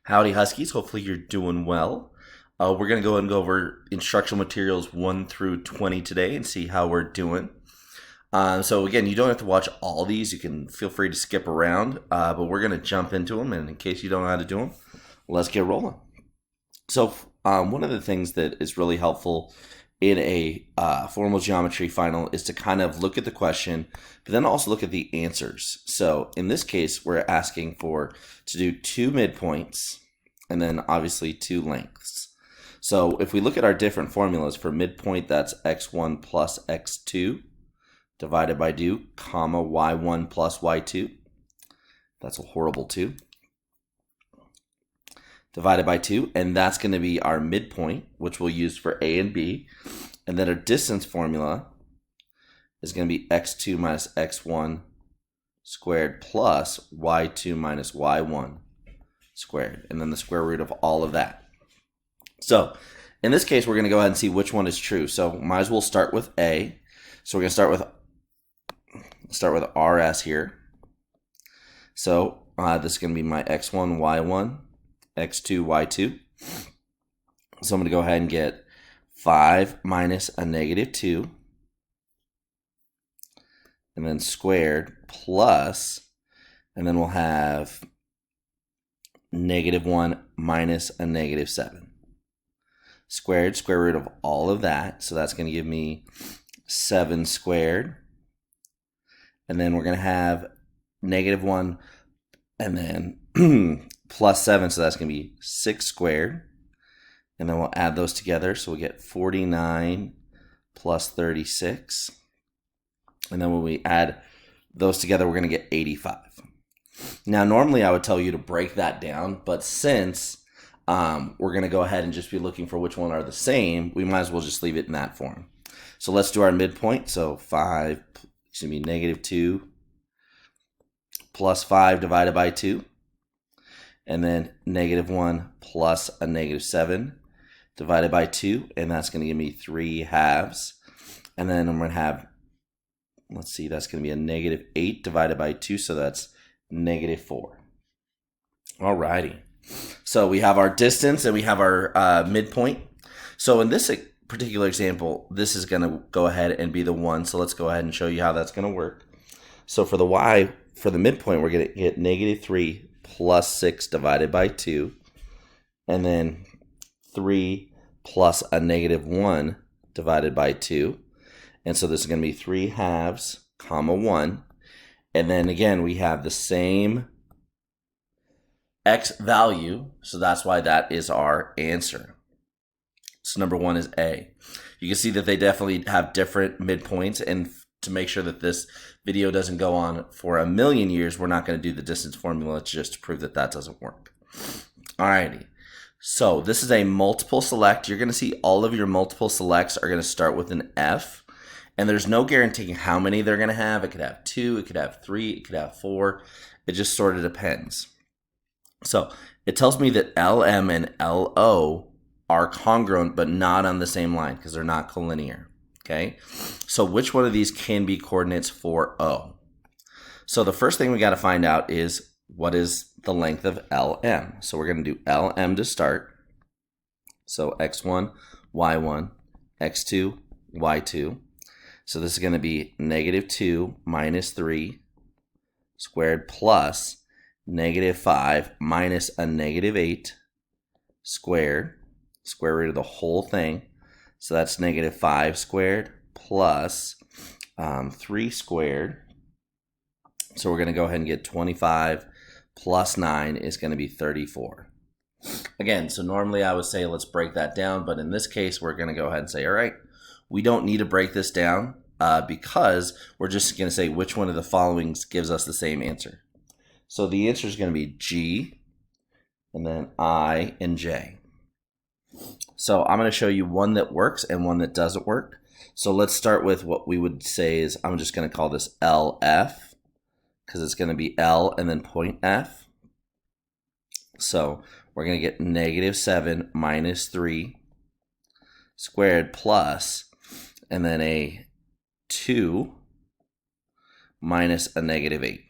Howdy Huskies, hopefully you're doing well. We're going to go ahead and go over instructional materials 1 through 20 today and see how we're doing. So again, you don't have to watch all these. You can feel free to skip around, but we're going to jump into them. And in case you don't know how to do them, let's get rolling. So one of the things that is really helpful in a formal geometry final is to kind of look at the question, but then also look at the answers. So in this case, we're asking to do 2 midpoints and then obviously 2 lengths. So if we look at our different formulas for midpoint, that's x1 plus x2 divided by 2, comma, y1 plus y2. That's a horrible 2. Divided by 2, and that's going to be our midpoint, which we'll use for A and B. And then our distance formula is going to be x2 minus x1 squared plus y2 minus y1 squared, and then the square root of all of that. So in this case, we're going to go ahead and see which one is true. So might as well start with A. So we're going to start with RS here. So this is going to be my x1, y1, x2, y2. So I'm going to go ahead and get 5 minus a negative 2, and then squared plus, and then we'll have negative 1 minus a negative 7. Squared, square root of all of that. So that's going to give me 7 squared. And then we're going to have negative 1 and then plus 7. So that's going to be 6 squared. And then we'll add those together. So we'll get 49 plus 36. And then when we add those together, we're going to get 85. Now, normally I would tell you to break that down, but since we're going to go ahead and just be looking for which one are the same, we might as well just leave it in that form. So let's do our midpoint. So negative 2 plus 5 divided by 2. And then negative 1 plus a negative 7 divided by 2. And that's going to give me 3 halves. And then I'm going to have, let's see, that's going to be a negative 8 divided by 2. So that's negative 4. Alrighty. So we have our distance and we have our midpoint. So in this particular example, this is going to go ahead and be the 1. So let's go ahead and show you how that's going to work. So for the y, for the midpoint, we're going to get negative 3 plus 6 divided by 2. And then 3 plus a negative 1 divided by 2. And so this is going to be 3 halves, comma 1. And then again, we have the same x value. So that's why that is our answer. So number 1 is A. You can see that they definitely have different midpoints, and to make sure that this video doesn't go on for a million years, we're not going to do the distance formula just to prove that that doesn't work. Alrighty. So this is a multiple select. You're going to see all of your multiple selects are going to start with an F, and there's no guaranteeing how many they're going to have. It could have 2, it could have 3, it could have 4. It just sort of depends. So it tells me that LM and LO are congruent but not on the same line because they're not collinear. Okay, so which one of these can be coordinates for O? So the first thing we got to find out is what is the length of LM. So we're going to do LM to start. So x1, y1, x2, y2. So this is going to be negative 2 minus 3 squared plus negative 5 minus a negative 8 squared, square root of the whole thing. So that's negative 5 squared plus 3 squared. So we're going to go ahead and get 25 plus 9 is going to be 34. Again, so normally I would say let's break that down, but in this case we're going to go ahead and say, all right, we don't need to break this down because we're just going to say which one of the following gives us the same answer. So the answer is going to be G, and then I, and J. So I'm going to show you one that works and one that doesn't work. So let's start with what we would say is, I'm just going to call this LF because it's going to be L and then point F. So we're going to get negative 7 minus 3 squared plus, and then a 2 minus a negative 8.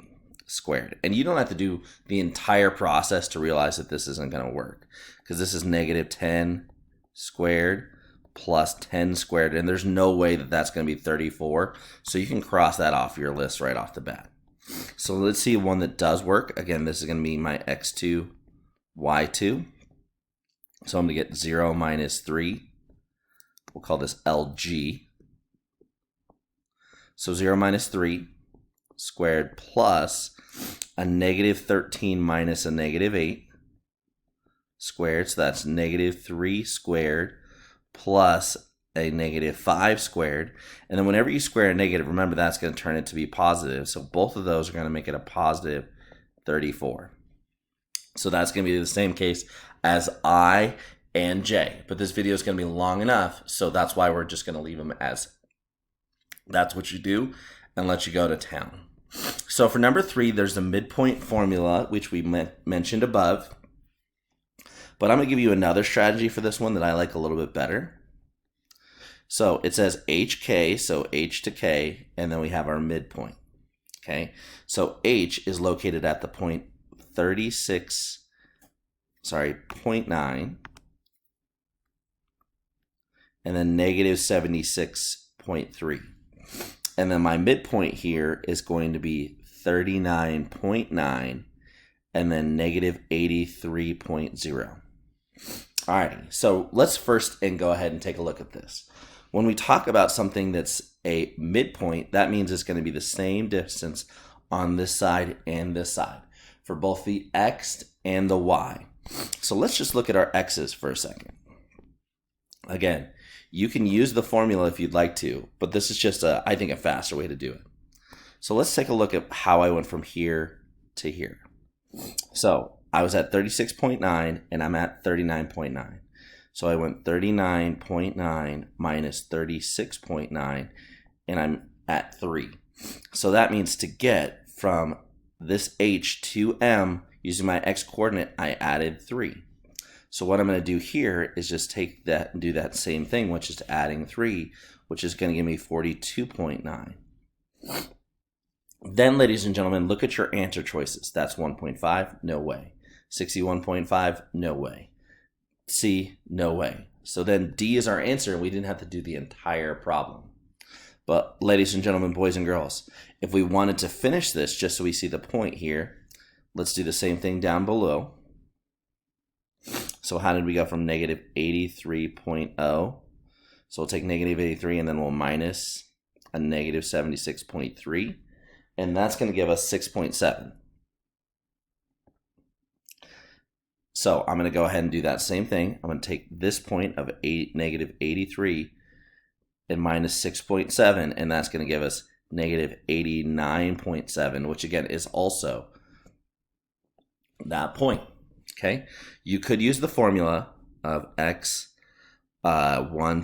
squared. And you don't have to do the entire process to realize that this isn't going to work, because this is negative 10 squared plus 10 squared, and there's no way that that's going to be 34. So you can cross that off your list right off the bat. So let's see one that does work. Again, this is going to be my x2, y2. So I'm going to get 0 minus 3. We'll call this LG. So 0 minus 3 squared plus a negative 13 minus a negative 8 squared. So that's negative 3 squared plus a negative 5 squared. And then whenever you square a negative, remember that's going to turn it to be positive. So both of those are going to make it a positive 34. So that's going to be the same case as I and J. But this video is going to be long enough, so that's why we're just going to leave them as that's what you do and let you go to town. So for number 3, there's the midpoint formula, which we mentioned above. But I'm going to give you another strategy for this one that I like a little bit better. So it says HK, so H to K, and then we have our midpoint. Okay, so H is located at the point 0.9, and then negative 76.3. And then my midpoint here is going to be 39.9 and then negative 83.0. Alrighty, so let's first go ahead and take a look at this. When we talk about something that's a midpoint, that means it's going to be the same distance on this side and this side for both the x and the y. So let's just look at our x's for a second. Again, you can use the formula if you'd like to, but this is just, I think, a faster way to do it. So let's take a look at how I went from here to here. So I was at 36.9 and I'm at 39.9. So I went 39.9 minus 36.9 and I'm at 3. So that means to get from this H to M using my x coordinate, I added 3. So what I'm going to do here is just take that and do that same thing, which is adding 3, which is going to give me 42.9. Then, ladies and gentlemen, look at your answer choices. That's 1.5, no way. 61.5, no way. C, no way. So then D is our answer, and we didn't have to do the entire problem. But ladies and gentlemen, boys and girls, if we wanted to finish this just so we see the point here, let's do the same thing down below. So how did we go from negative 83.0? So we'll take negative 83 and then we'll minus a negative 76.3. And that's going to give us 6.7. So I'm going to go ahead and do that same thing. I'm going to take this point of negative 83 and minus 6.7. And that's going to give us negative 89.7, which again is also that point. Okay, you could use the formula of x1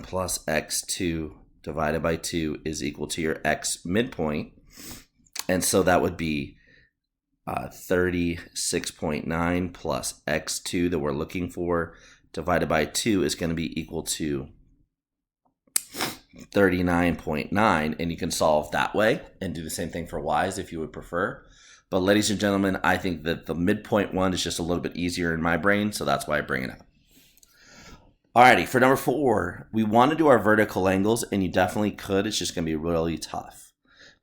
plus x2 divided by 2 is equal to your x midpoint. And so that would be 36.9 plus x2 that we're looking for divided by 2 is going to be equal to 39.9. And you can solve that way and do the same thing for y's if you would prefer. But ladies and gentlemen, I think that the midpoint one is just a little bit easier in my brain, so that's why I bring it up. Alrighty, for number 4, we want to do our vertical angles, and you definitely could. It's just going to be really tough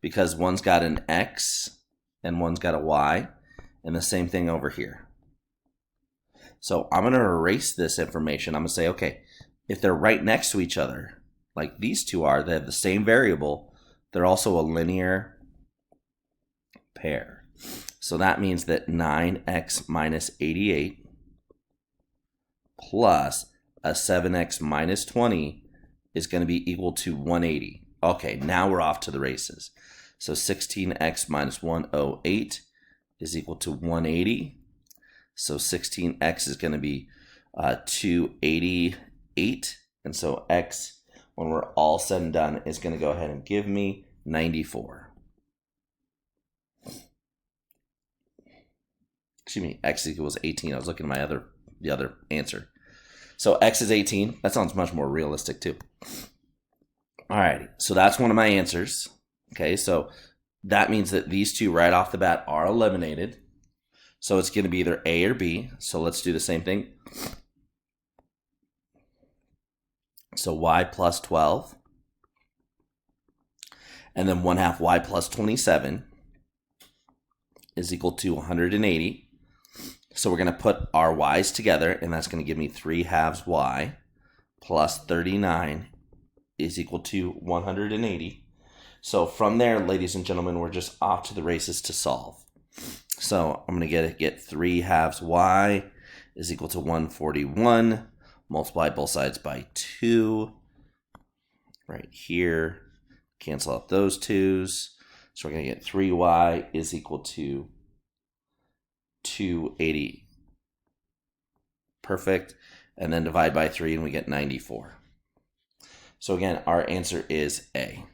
because one's got an X and one's got a Y, and the same thing over here. So I'm going to erase this information. I'm going to say, okay, if they're right next to each other, like these two are, they have the same variable, they're also a linear pair. So that means that 9x minus 88 plus a 7x minus 20 is going to be equal to 180. Okay, now we're off to the races. So 16x minus 108 is equal to 180. So 16x is going to be 288. And so x, when we're all said and done, is going to go ahead and give me 94. Excuse me, x equals 18. I was looking at the other answer. So x is 18. That sounds much more realistic too. Alrighty, so that's one of my answers. Okay, so that means that these two right off the bat are eliminated. So it's going to be either A or B. So let's do the same thing. So y plus 12. And then 1/2 y plus 27 is equal to 180. So we're going to put our y's together, and that's going to give me 3/2 y plus 39 is equal to 180. So from there, ladies and gentlemen, we're just off to the races to solve. So I'm going to get 3/2 y is equal to 141. Multiply both sides by 2. Right here. Cancel out those 2's. So we're going to get 3y is equal to 280. Perfect. And then divide by 3 and we get 94. So again, our answer is A.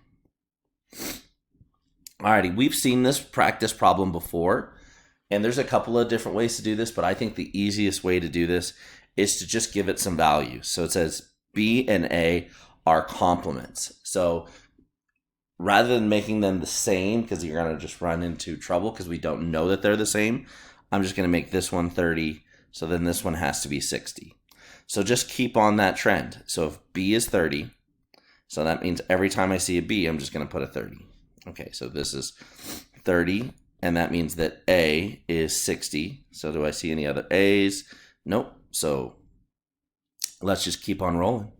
Alrighty, we've seen this practice problem before, and there's a couple of different ways to do this, but I think the easiest way to do this is to just give it some value. So it says B and A are complements. So rather than making them the same, because you're going to just run into trouble because we don't know that they're the same, I'm just going to make this one 30, so then this one has to be 60. So just keep on that trend. So if B is 30, so that means every time I see a B, I'm just going to put a 30. Okay, so this is 30, and that means that A is 60. So do I see any other A's? Nope. So let's just keep on rolling.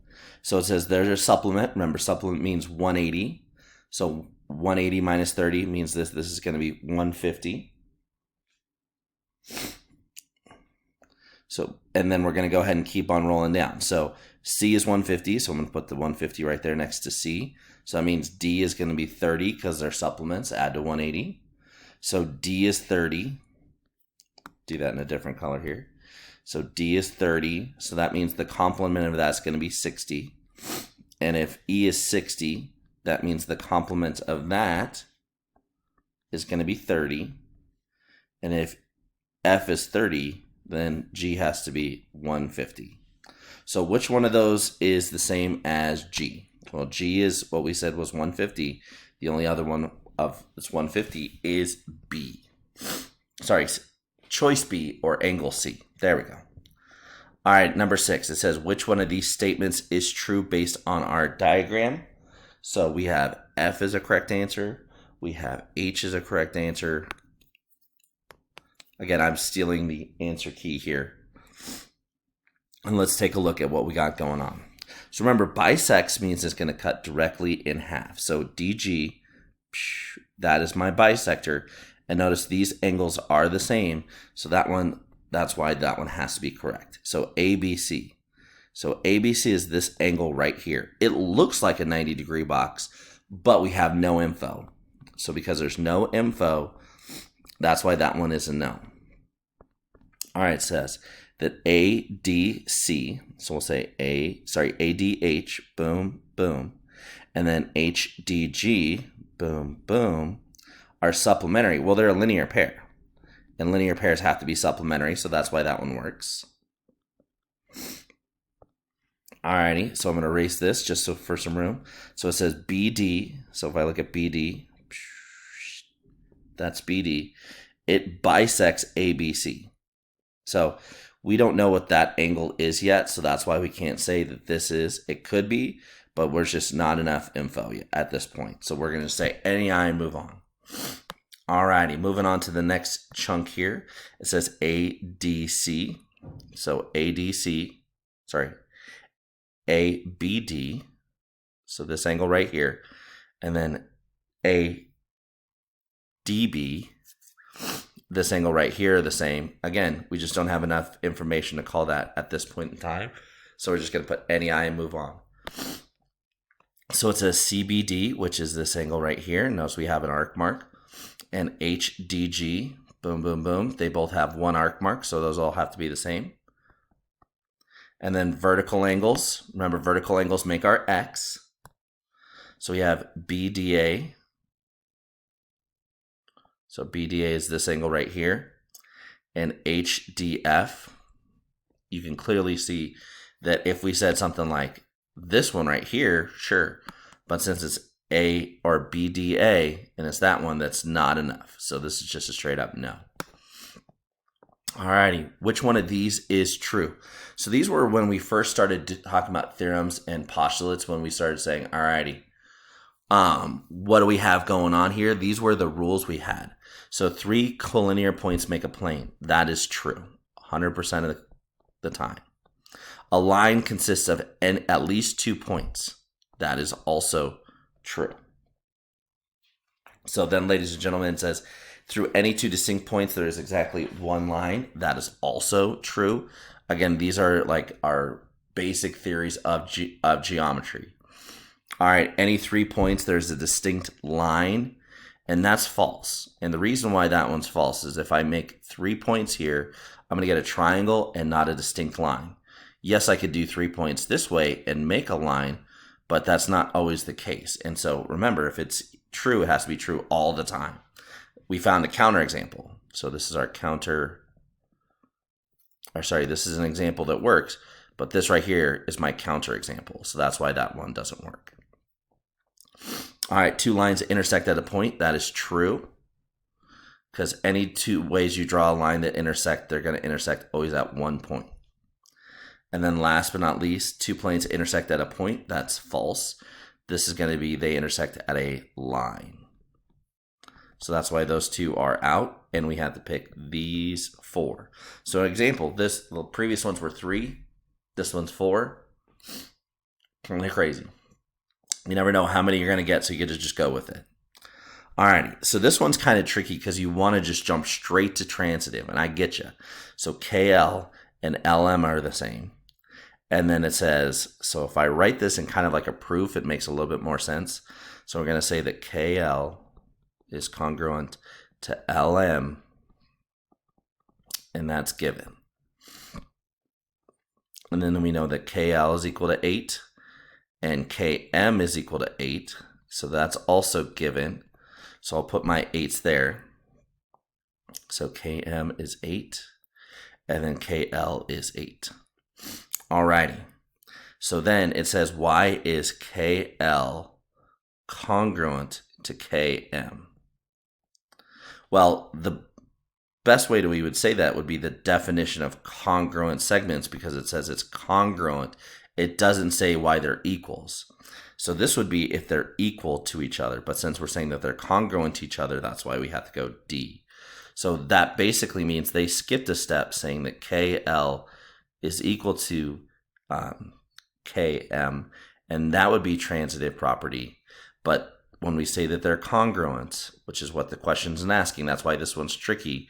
So it says there's a supplement. Remember, supplement means 180. So 180 minus 30 means this is going to be 150. So, and then we're going to go ahead and keep on rolling down. So C is 150, so I'm going to put the 150 right there next to C. So that means D is going to be 30 because they're supplements, add to 180. So D is 30. Do that in a different color here. So D is 30, so that means the complement of that's going to be 60. And if E is 60, that means the complement of that is going to be 30. And if F is 30, then G has to be 150. So which one of those is the same as G? Well, G is what we said was 150. The only other one of this 150 is B. Sorry, choice B or angle C. There we go. All right, number 6. It says which one of these statements is true based on our diagram? So we have F is a correct answer. We have H is a correct answer. Again, I'm stealing the answer key here. And let's take a look at what we got going on. So remember, bisects means it's going to cut directly in half. So DG, that is my bisector. And notice these angles are the same. So that's why that one has to be correct. So ABC. So ABC is this angle right here. It looks like a 90-degree box, but we have no info. So because there's no info, that's why that one is a no. All right, it says that ADC, so we'll say ADH, boom, boom, and then HDG, boom, boom, are supplementary. Well, they're a linear pair, and linear pairs have to be supplementary, so that's why that one works. Alrighty, so I'm going to erase this just so for some room. So it says BD, so if I look at BD, that's BD, it bisects ABC. So we don't know what that angle is yet, so that's why we can't say that this is. It could be, but there's just not enough info yet at this point. So we're going to say any I and move on. Alrighty, moving on to the next chunk here. It says ADC. So ADC, sorry, ABD. So this angle right here. And then ADB. This angle right here are the same. Again, we just don't have enough information to call that at this point in time. So we're just going to put any I and move on. So it says CBD, which is this angle right here. Notice we have an arc mark. And HDG, boom, boom, boom. They both have one arc mark, so those all have to be the same. And then vertical angles. Remember, vertical angles make our X. So we have BDA. So BDA is this angle right here. And HDF, you can clearly see that if we said something like this one right here, sure. But since it's A or BDA, and it's that one that's not enough. So this is just a straight up no. Alrighty, which one of these is true? So these were when we first started talking about theorems and postulates, when we started saying, alrighty, what do we have going on here? These were the rules we had. So 3 collinear points make a plane. That is true 100% of the time. A line consists of at least 2 points. That is also true. So then, ladies and gentlemen, it says, through any 2 distinct points, there is exactly 1 line. That is also true. Again, these are like our basic theories of geometry. All right, any 3 points, there's a distinct line, and that's false. And the reason why that one's false is if I make 3 points here, I'm going to get a triangle and not a distinct line. Yes, I could do 3 points this way and make a line, but that's not always the case. And so remember, if it's true, it has to be true all the time. We found a counterexample. So this is our this is an example that works, but this right here is my counterexample. So that's why that one doesn't work. All right, 2 lines intersect at a point. That is true, because any 2 ways you draw a line that intersect, they're going to intersect always at 1 point. And then last but not least, 2 planes intersect at a point. That's false. This is going to be they intersect at a line. So that's why those 2 are out, and we have to pick these 4. So an example, the previous ones were 3. This one's 4. They're crazy. You never know how many you're going to get, so you get to just go with it. Alrighty, so this one's kind of tricky because you want to just jump straight to transitive, and I get you. So KL and LM are the same. And then it says, so if I write this in kind of like a proof, it makes a little bit more sense. So we're going to say that KL is congruent to LM, and that's given. And then we know that KL is equal to 8, and KM is equal to 8, so that's also given. So I'll put my 8s there. So KM is 8, and then KL is 8. Alrighty. So then it says, why is KL congruent to KM? Well, the best way we would say that would be the definition of congruent segments, because it says it's congruent. It doesn't say why they're equals. So this would be if they're equal to each other. But since we're saying that they're congruent to each other, that's why we have to go D. So that basically means they skipped a step saying that KL is equal to KM, and that would be transitive property. But when we say that they're congruent, which is what the question's asking, that's why this one's tricky.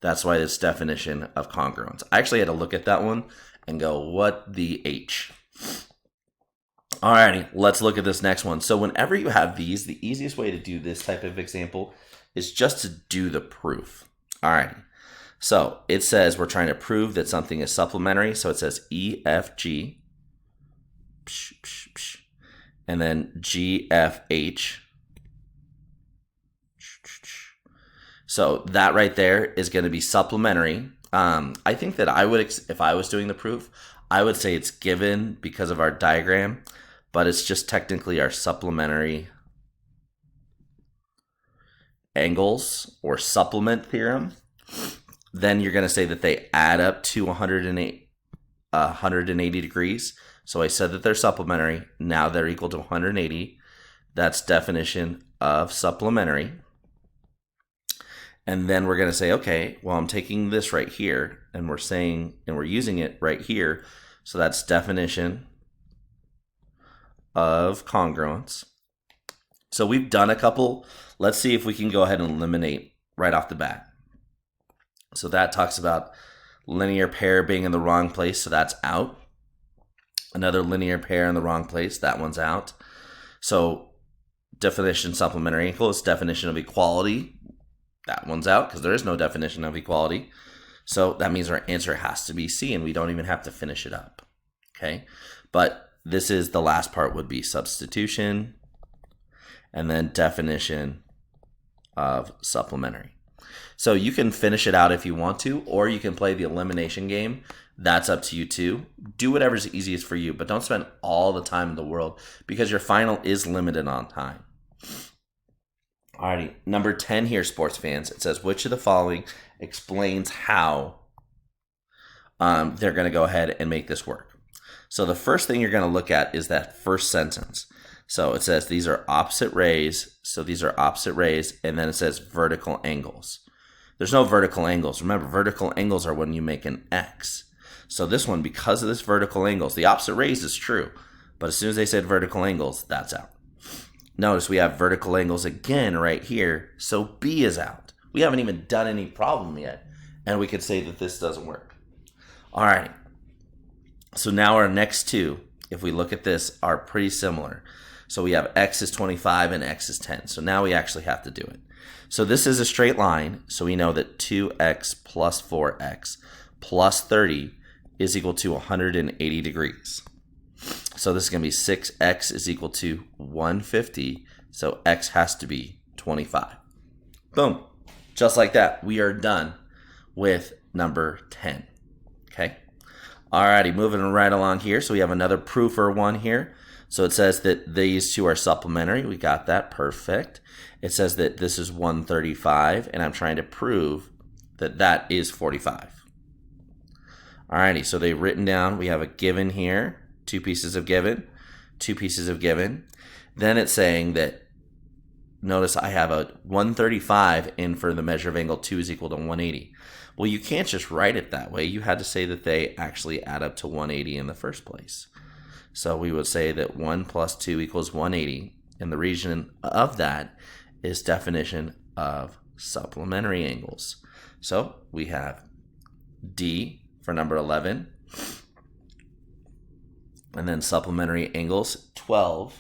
That's why this definition of congruence. I actually had to look at that one and go, what the H? Alrighty, let's look at this next one. So whenever you have these, the easiest way to do this type of example is just to do the proof. Alrighty, so it says we're trying to prove that something is supplementary. So it says EFG, and then GFH. So that right there is going to be supplementary. I think that I would, if I was doing the proof, I would say it's given because of our diagram, but it's just technically our supplementary angles or supplement theorem. Then you're going to say that they add up to 180 degrees. So I said that they're supplementary. Now they're equal to 180. That's definition of supplementary. And then we're going to say, okay, well, I'm taking this right here, and we're saying, and we're using it right here. So that's definition of congruence. So we've done a couple. Let's see if we can go ahead and eliminate right off the bat. So that talks about linear pair being in the wrong place, so that's out. Another linear pair in the wrong place, that one's out. So definition supplementary equals definition of equality. That one's out because there is no definition of equality. So that means our answer has to be C, and we don't even have to finish it up. Okay, but this is the last part would be substitution and then definition of supplementary. So you can finish it out if you want to, or you can play the elimination game. That's up to you too. Do whatever's easiest for you, but don't spend all the time in the world because your final is limited on time. Alrighty, number 10 here, sports fans. It says, which of the following explains how they're going to go ahead and make this work? So the first thing you're going to look at is that first sentence. So it says these are opposite rays. So these are opposite rays. And then it says vertical angles. There's no vertical angles. Remember, vertical angles are when you make an X. So this one, because of this vertical angles, the opposite rays is true. But as soon as they said vertical angles, that's out. Notice we have vertical angles again right here. So B is out. We haven't even done any problem yet. And we could say that this doesn't work. All right. So now our next two, if we look at this, are pretty similar. So we have X is 25 and X is 10. So now we actually have to do it. So this is a straight line. So we know that 2X plus 4X plus 30 is equal to 180 degrees. So this is going to be 6X is equal to 150. So X has to be 25. Boom. Just like that, we are done with number 10. Okay. Alrighty, moving right along here. So we have another proofer one here. So it says that these two are supplementary. We got that. Perfect. It says that this is 135, and I'm trying to prove that that is 45. Alrighty, so they've written down, we have a given here, two pieces of given, two pieces of given. Then it's saying that, notice I have a 135 in for the measure of angle 2 is equal to 180. Well, you can't just write it that way. You had to say that they actually add up to 180 in the first place. So we would say that 1 plus 2 equals 180. And the reason of that is definition of supplementary angles. So we have D for number 11. And then supplementary angles, 12.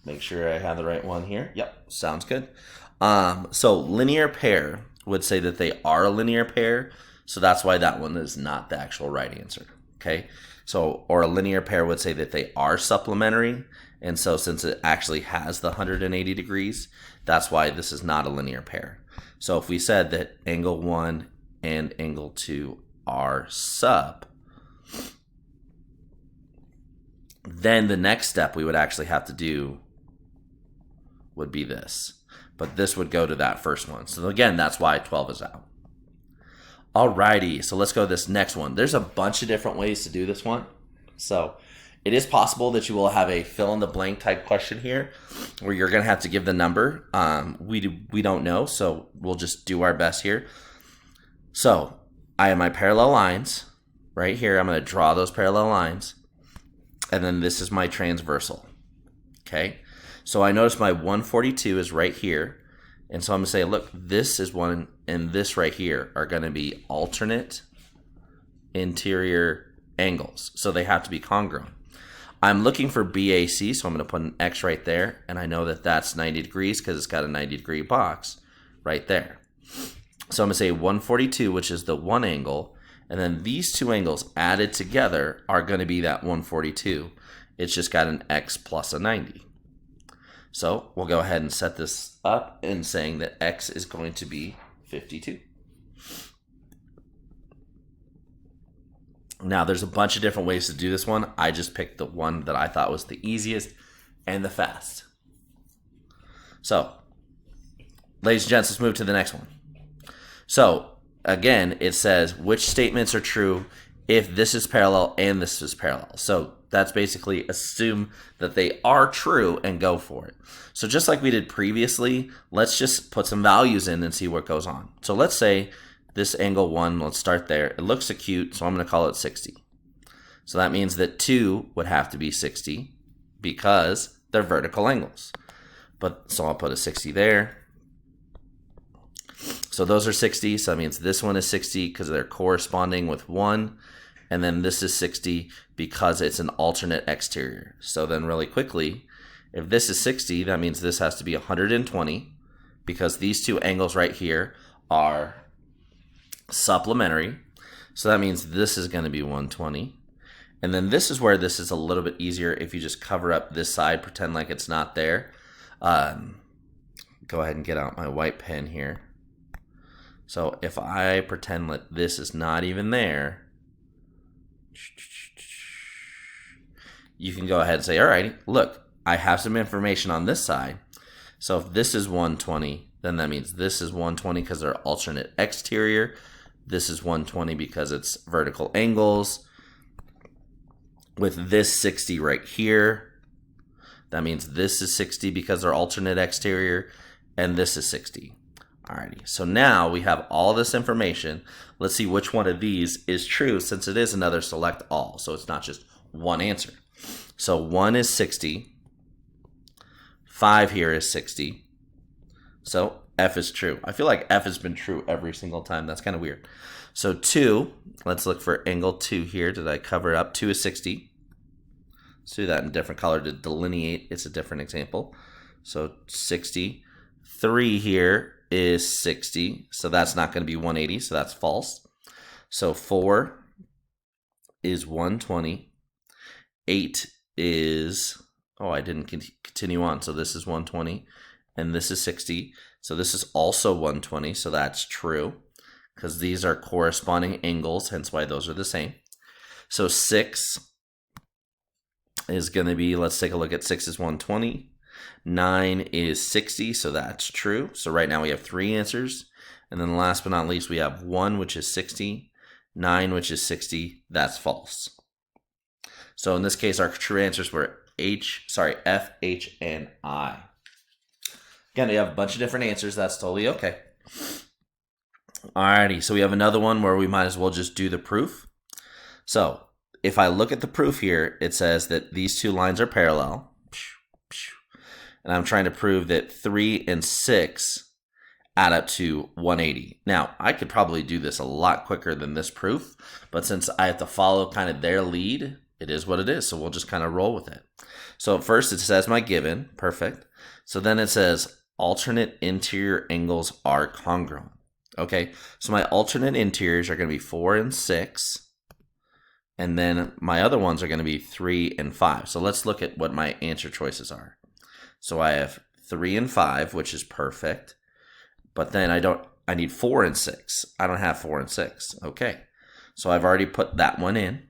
Make sure I have the right one here. Yep, sounds good. So linear pair would say that they are a linear pair. So that's why that one is not the actual right answer. Okay. So, or a linear pair would say that they are supplementary. And so since it actually has the 180 degrees, that's why this is not a linear pair. So if we said that angle 1 and angle 2 are sup, then the next step we would actually have to do would be this. But this would go to that first one. So again, that's why 12 is out. Alrighty, so let's go to this next one. There's a bunch of different ways to do this one. So it is possible that you will have a fill-in-the-blank type question here where you're going to have to give the number. We don't know, so we'll just do our best here. So I have my parallel lines right here. I'm going to draw those parallel lines. And then this is my transversal. Okay, so I notice my 142 is right here. And so I'm going to say, look, this is one, and this right here are going to be alternate interior angles. So they have to be congruent. I'm looking for BAC, so I'm going to put an X right there. And I know that that's 90 degrees because it's got a 90-degree box right there. So I'm going to say 142, which is the one angle. And then these two angles added together are going to be that 142. It's just got an X plus a 90. So we'll go ahead and set this up in saying that X is going to be 52. Now there's a bunch of different ways to do this one. I just picked the one that I thought was the easiest and the fast. So, ladies and gents, let's move to the next one. So, again, it says which statements are true if this is parallel and this is parallel. So that's basically assume that they are true and go for it. So just like we did previously, let's just put some values in and see what goes on. So let's say this angle 1, let's start there. It looks acute, so I'm going to call it 60. So that means that 2 would have to be 60 because they're vertical angles. So I'll put a 60 there. So those are 60, so that means this one is 60 because they're corresponding with 1. And then this is 60 because it's an alternate exterior. So then really quickly, if this is 60, that means this has to be 120 because these two angles right here are supplementary. So that means this is going to be 120. And then this is where this is a little bit easier if you just cover up this side, pretend like it's not there. Go ahead and get out my white pen here. So if I pretend that this is not even there, you can go ahead and say, all right, look, I have some information on this side. So if this is 120, then that means this is 120 because they're alternate exterior. This is 120 because it's vertical angles. With this 60 right here, that means this is 60 because they're alternate exterior, and this is 60. Alrighty, so now we have all this information. Let's see which one of these is true, since it is another select all, so it's not just one answer. So 1 is 60. 5 here is 60. So F is true. I feel like F has been true every single time. That's kind of weird. So 2, let's look for angle 2 here. Did I cover it up? 2 is 60. Let's do that in a different color to delineate. It's a different example. So 60. 3 here is 60. So that's not going to be 180. So that's false. So 4 is 120. 8 is, I didn't continue on. So this is 120 and this is 60. So this is also 120. So that's true because these are corresponding angles, hence why those are the same. So 6 is going to be, let's take a look at 6 is 120. 9 is 60, so that's true. So right now we have 3 answers. And then last but not least, we have 1, which is 60, 9, which is 60. That's false. So in this case, our true answers were F, H, and I. Again, we have a bunch of different answers. That's totally okay. Alrighty, so we have another one where we might as well just do the proof. So if I look at the proof here, it says that these two lines are parallel. And I'm trying to prove that 3 and 6 add up to 180. Now, I could probably do this a lot quicker than this proof, but since I have to follow kind of their lead, it is what it is. So we'll just kind of roll with it. So first it says my given, perfect. So then it says alternate interior angles are congruent. Okay, so my alternate interiors are going to be 4 and 6. And then my other ones are going to be 3 and 5. So let's look at what my answer choices are. So I have 3 and 5, which is perfect. But then I need 4 and 6. I don't have 4 and 6. Okay. So I've already put that one in.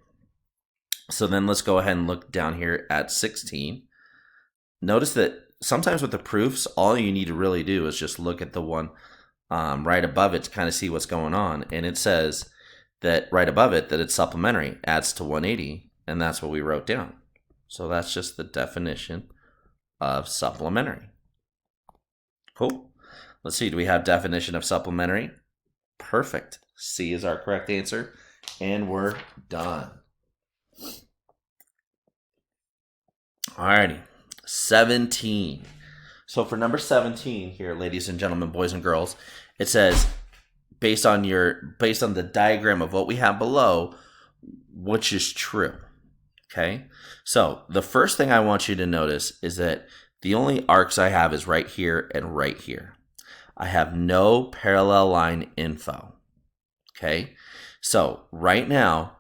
So then let's go ahead and look down here at 16. Notice that sometimes with the proofs, all you need to really do is just look at the one right above it to kind of see what's going on. And it says that right above it that it's supplementary, adds to 180. And that's what we wrote down. So that's just the definition of supplementary. Cool. Let's see, do we have definition of supplementary? Perfect. C is our correct answer, and we're done. Alrighty, 17. So for number 17 here, ladies and gentlemen, boys and girls, it says based on the diagram of what we have below, which is true. Okay, so the first thing I want you to notice is that the only arcs I have is right here and right here. I have no parallel line info. Okay, so right now,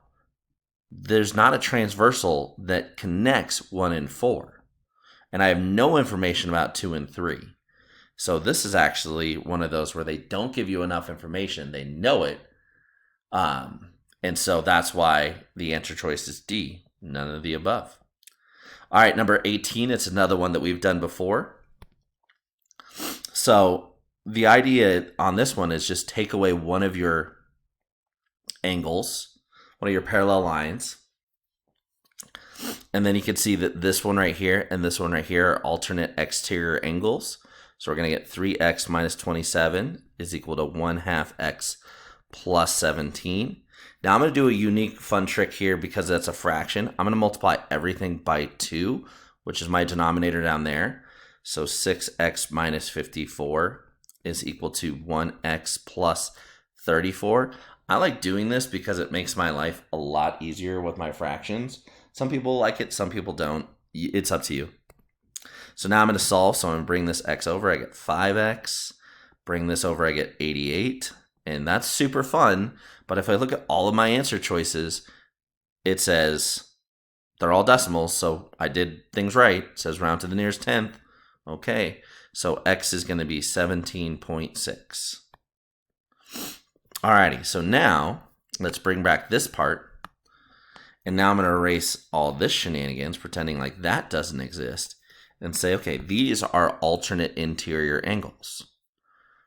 there's not a transversal that connects 1 and 4. And I have no information about 2 and 3. So this is actually one of those where they don't give you enough information. They know it. And so that's why the answer choice is D. None of the above. All right, number 18, it's another one that we've done before. So the idea on this one is just take away one of your angles, one of your parallel lines, and then you can see that this one right here and this one right here are alternate exterior angles. So we're going to get 3x minus 27 is equal to 1/2 x plus 17. Now I'm going to do a unique fun trick here because that's a fraction. I'm going to multiply everything by 2, which is my denominator down there. So 6x minus 54 is equal to 1x plus 34. I like doing this because it makes my life a lot easier with my fractions. Some people like it, some people don't. It's up to you. So now I'm going to solve. So I'm going to bring this x over. I get 5x. Bring this over. I get 88. And that's super fun. But if I look at all of my answer choices, it says they're all decimals. So I did things right. It says round to the nearest 10th. Okay. So x is going to be 17.6. Alrighty. So now let's bring back this part. And now I'm going to erase all this shenanigans, pretending like that doesn't exist. and say, okay, these are alternate interior angles.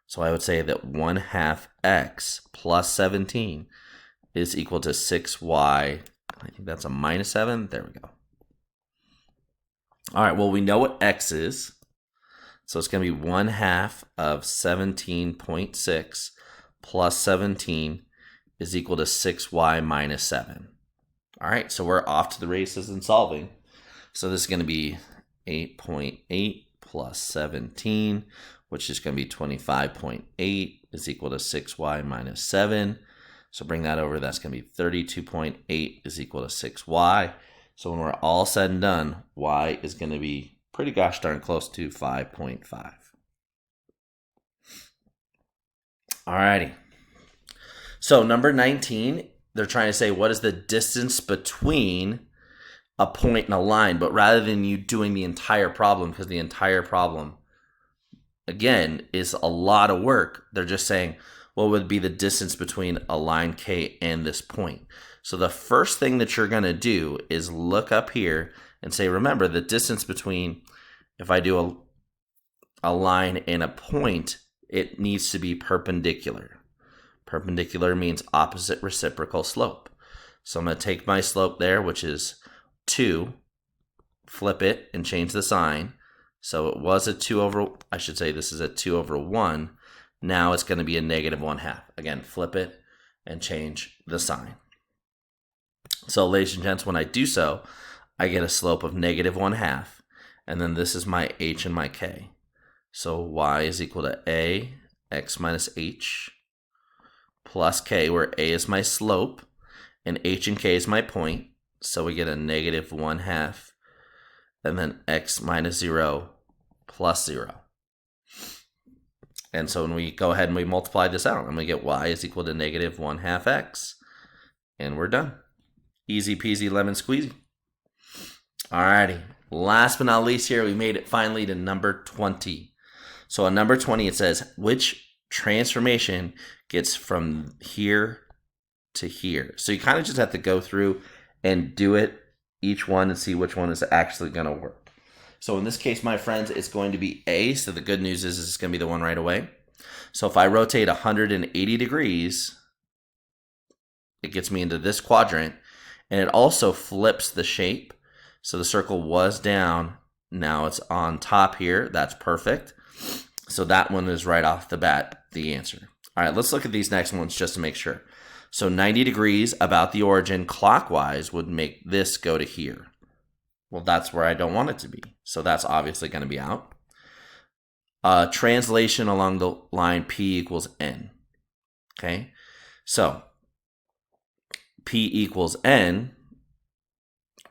So I would say that 1/2 x plus 17 is equal to 6y. I think that's a minus 7. There we go. All right, well, we know what x is. So it's going to be 1/2 of 17.6 plus 17 is equal to 6y minus 7. All right, so we're off to the races in solving. So this is going to be 8.8 plus 17, which is going to be 25.8 is equal to 6y minus 7. So bring that over, that's going to be 32.8 is equal to 6y. So when we're all said and done, y is going to be pretty gosh darn close to 5.5. Alrighty. So number 19, they're trying to say what is the distance between a point and a line, but rather than you doing the entire problem, because the entire problem, again, is a lot of work, they're just saying what would be the distance between a line K and this point. So the first thing that you're going to do is look up here and say, remember, the distance between, if I do a line and a point, it needs to be perpendicular. Perpendicular means opposite reciprocal slope. So I'm going to take my slope there, which is 2, flip it and change the sign. So it was a 2 over, I should say this is a 2 over 1. Now it's going to be a negative 1/2. Again, flip it and change the sign. So ladies and gents, when I do so, I get a slope of negative 1/2. And then this is my h and my k. So y is equal to a x minus h plus k, where a is my slope and h and k is my point. So we get a negative 1/2 and then x minus 0 plus 0. And so when we go ahead and we multiply this out, and we get y is equal to negative 1/2 x. And we're done. Easy peasy lemon squeezy. Alrighty. Last but not least here, we made it finally to number 20. So on number 20, it says, which transformation gets from here to here? So you kind of just have to go through and do it, each one, and see which one is actually going to work. So in this case, my friends, it's going to be A. So the good news is it's going to be the one right away. So if I rotate 180 degrees, it gets me into this quadrant, and it also flips the shape. So the circle was down, now it's on top here. That's perfect. So that one is right off the bat the answer. All right, let's look at these next ones just to make sure. So 90 degrees about the origin clockwise would make this go to here. Well, that's where I don't want it to be. So that's obviously going to be out. Translation along the line P equals N. Okay, so P equals N.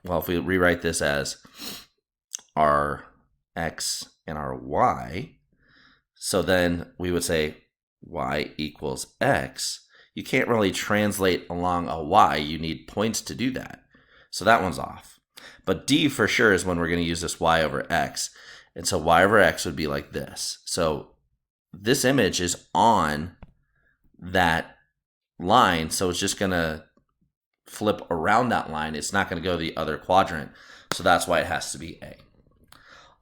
Well, if we rewrite this as our X and our Y, so then we would say Y equals X. You can't really translate along a Y. You need points to do that. So that one's off. But D for sure is when we're going to use this Y over X. And so Y over X would be like this. So this image is on that line. So it's just going to flip around that line. It's not going to go to the other quadrant. So that's why it has to be A.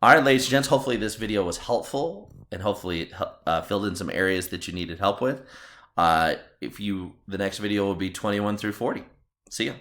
All right, ladies and gents, hopefully this video was helpful and hopefully it filled in some areas that you needed help with. The next video will be 21 through 40. See ya.